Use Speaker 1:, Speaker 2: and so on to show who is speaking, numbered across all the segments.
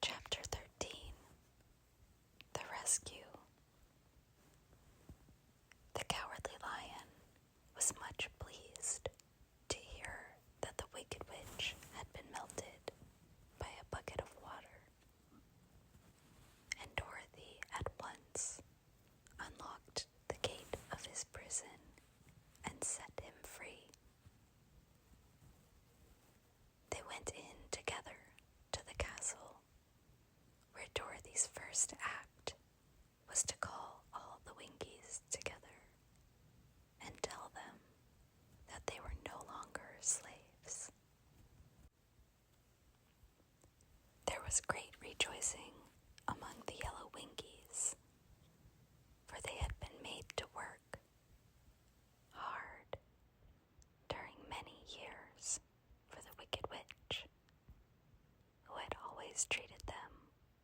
Speaker 1: Chapter 13. The Rescue. The Cowardly Lion was much pleased to hear that the Wicked Witch had been melted by a bucket of water, and Dorothy at once unlocked the gate of his prison and set him free. They went in together to the castle, where Dorothy's first act was to call all the Winkies together and tell them that they were no longer slaves. There was great rejoicing among the yellow Winkies, for they had been made to work hard during many years for the Wicked Witch, who had always treated them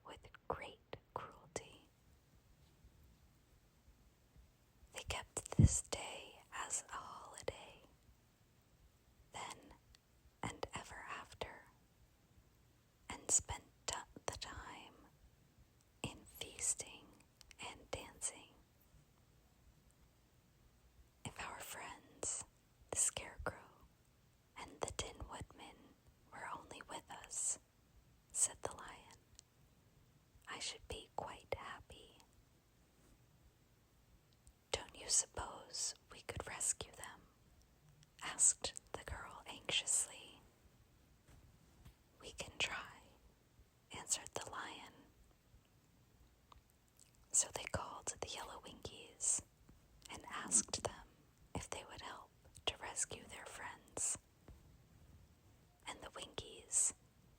Speaker 1: with great cruelty. They kept this day as a holiday, then and ever after, and spent the time in feasting and dancing. If our friends, the Scarecrow and the Tin Woodman, were only with us, said the Lion, I should be quite happy. Don't you suppose we could rescue them? Asked the girl anxiously. We can try, answered the Lion. So they called the yellow Winkies and asked them if they would help to rescue their friends. And the Winkies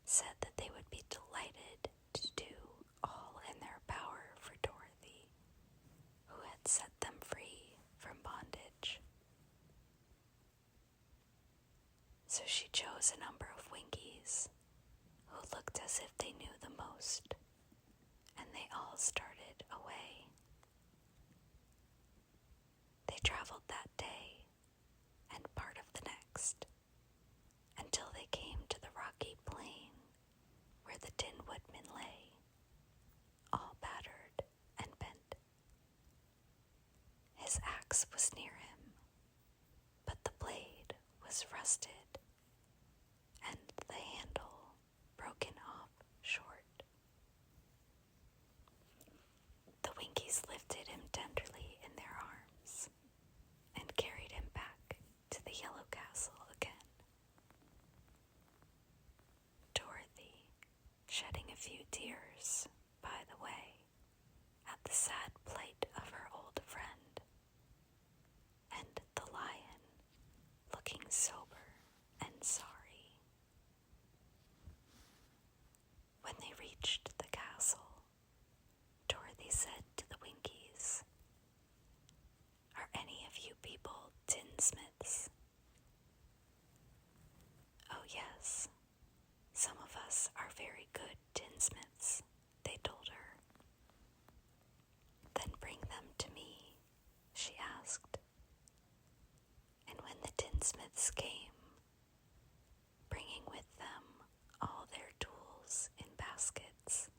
Speaker 1: said that they would be delighted to do all in their power for Dorothy, who had set them free from bondage. So she chose a number of Winkies who looked as if they knew the most, and they all started away. They traveled that day and part of the next, until they came to the rocky plain where the Tin Woodman lay, all battered and bent. His axe was near him, but the blade was rusted and the handle broken off short. The Winkies lifted him tenderly in their arms and carried him back to the Yellow Castle again. Dorothy, shedding a few tears by the way at the sad plight of her old friend, and the Lion looking sober and sorry. When they reached the castle, Dorothy said to the Winkies, Are any of you people tinsmiths? Oh yes, some of us are very good tinsmiths, they told her. Then bring them to me, she asked. And when the tinsmiths came, bringing with them all their tools in baskets,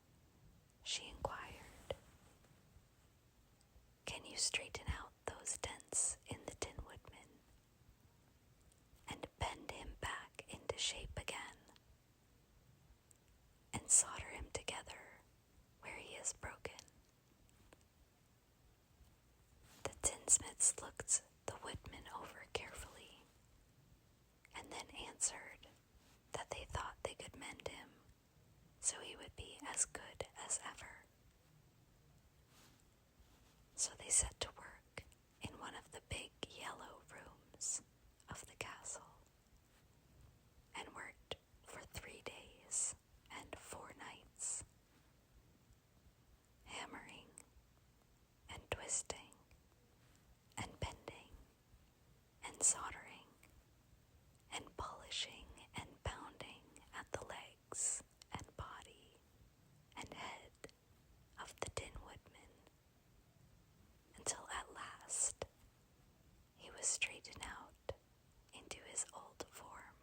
Speaker 1: she inquired, Can you straighten out those dents in the Tin Woodman and bend him back into shape again and solder him together where he is broken? The tinsmiths looked the Woodman over carefully and then answered that they thought they could mend him so he would be as good as ever. So they set to work in one of the big yellow rooms of the castle and worked for 3 days and 4 nights, hammering and twisting and bending and soldering and polishing and pounding at the legs and body and head of the Tin Woodman, until at last he was straightened out into his old form,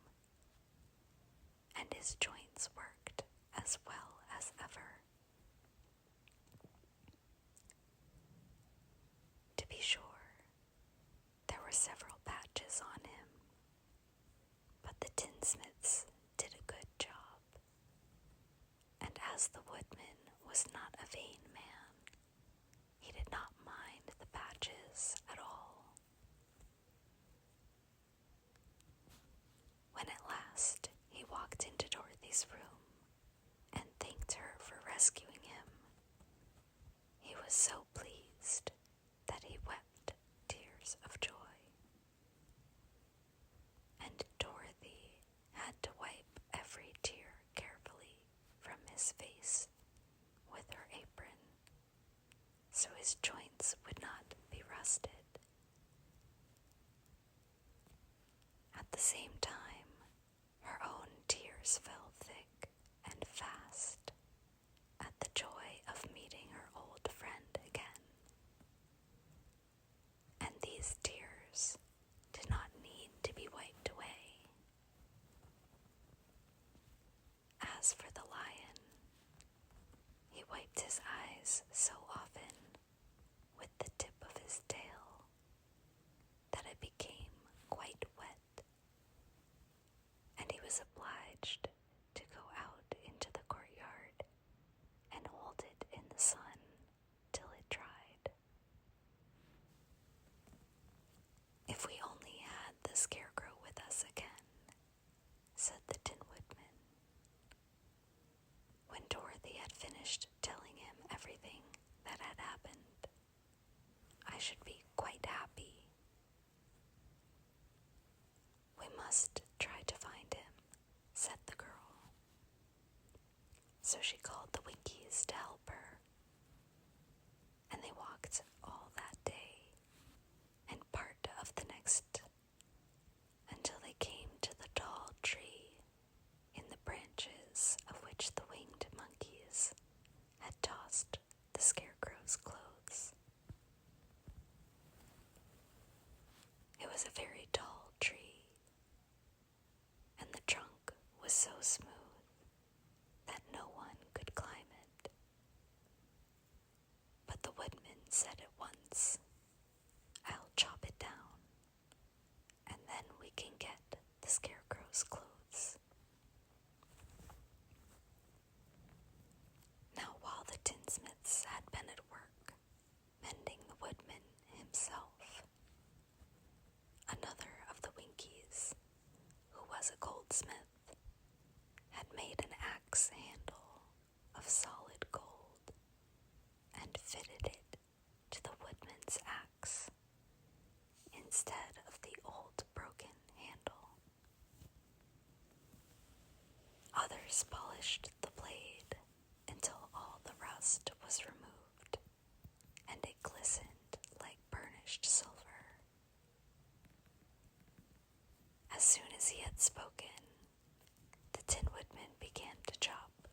Speaker 1: and his joints worked as well as ever. because the Woodman was not a vain man, he did not mind the patches at all. When at last he walked into Dorothy's room and thanked her for rescuing him, he was so pleased that he wept tears of joy. And Dorothy had to wipe every tear carefully from his face with her apron, so his joints would not be rusted. At the same time, her own tears fell thick and fast at the joy of meeting her old friend again. And these tears did not need to be wiped away. As for the lion, he wiped his eyes so often with the tip of his tail that it became quite wet, and he was obliged to go out into the courtyard and hold it in the sun till it dried. "If we only had the Scarecrow with us again," said the Tin Woodman. When Dorothy had finished telling him everything that had happened, "I should be quite happy." "We must try to find him," said the girl. So she called the Winkies to help her, and they walked all that day and part of the next until they came to the tall tree in the branches of which the winged monkeys had tossed the Scarecrow's clothes. It was a very tall tree, and the trunk was so smooth that no one could climb it. But the Woodman said at once, "I'll chop it down, and then we can get the Scarecrow's clothes." Now while the tinsmiths had been at work, mending the Woodman himself, another of the Winkies, who was a goldsmith, had made an axe handle of solid gold and fitted it to the Woodman's axe instead of the old broken handle. Others polished the blade until all the rust was removed and it glistened like burnished silver. As soon as he had spoken, the Tin Woodman began to chop,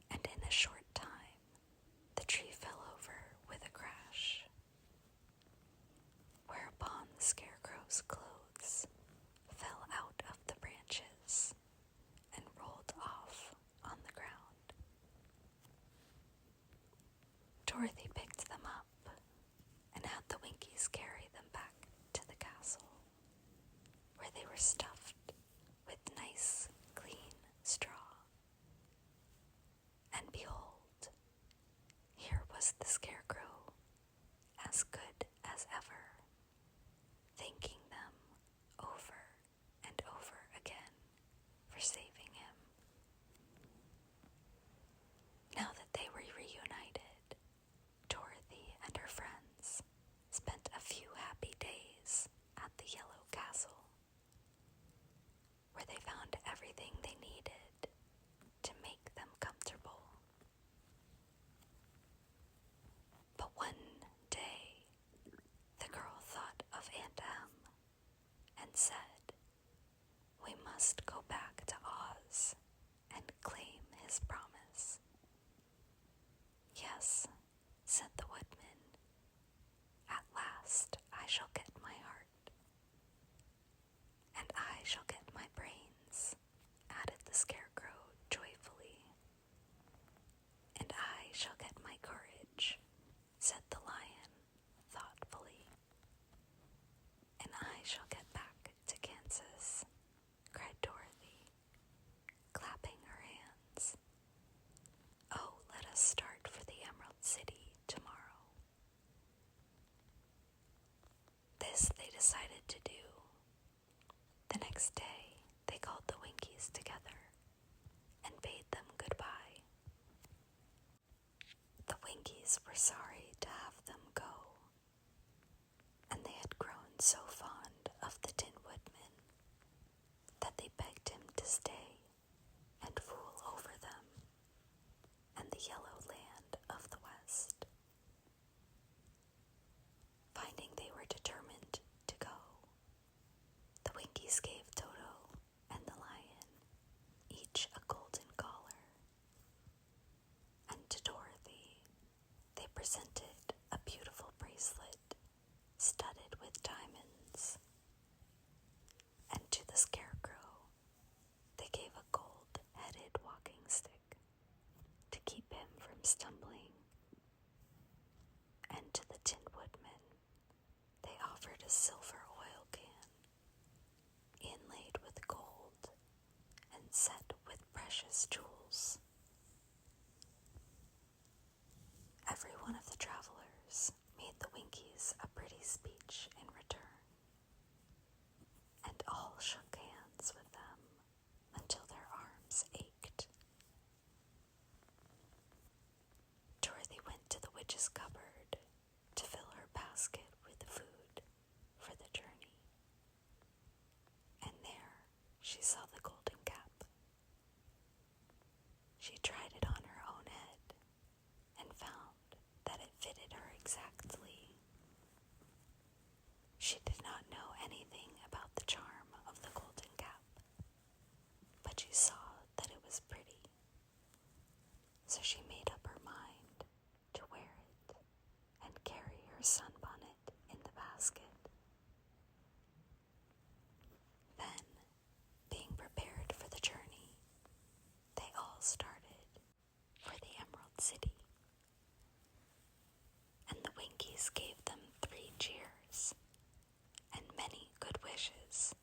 Speaker 1: and in a short time the tree fell over with a crash, whereupon the Scarecrow's clothes fell out of the branches and rolled off on the ground. Dorothy picked them up and had the Winkies carry them back to the castle, where they were stuffed with nice, clean straw. And behold, here was the Scarecrow, as good as ever, thanking them over and over again for saving him. Now that they were reunited, Dorothy and her friends spent a few happy days at the Yellow Castle, where they found everything they needed to make them comfortable. But one day, the girl thought of Aunt Em Winkies were sorry to have them go, and they had grown so fond of the Tin Woodman that they begged him to stay and fool over them and the yellow land of the West. Finding they were determined to go, the Winkies gave Toto and the lion each a golden collar, and to Dorothy they presented a beautiful bracelet studded with diamonds, and to the Scarecrow they gave a gold-headed walking stick to keep him from stumbling, and to the Tin Woodman they offered a silver oil can, inlaid with gold and set with precious jewels. Every one of the travelers made the Winkies a pretty speech in return, and all shook hands with them until their arms ached. Dorothy went to the witch's cupboard to fill her basket with food for the journey, and there she saw the golden cap. She tried it on her own head and found that it fitted her exactly. She did not know anything about the charm of the golden cap, but she saw that it was pretty, so she made up her mind to wear it and carry her sunbonnet in the basket. Then, being prepared for the journey, they all started for the Emerald City, and the Winkies gave them 3 cheers and many good wishes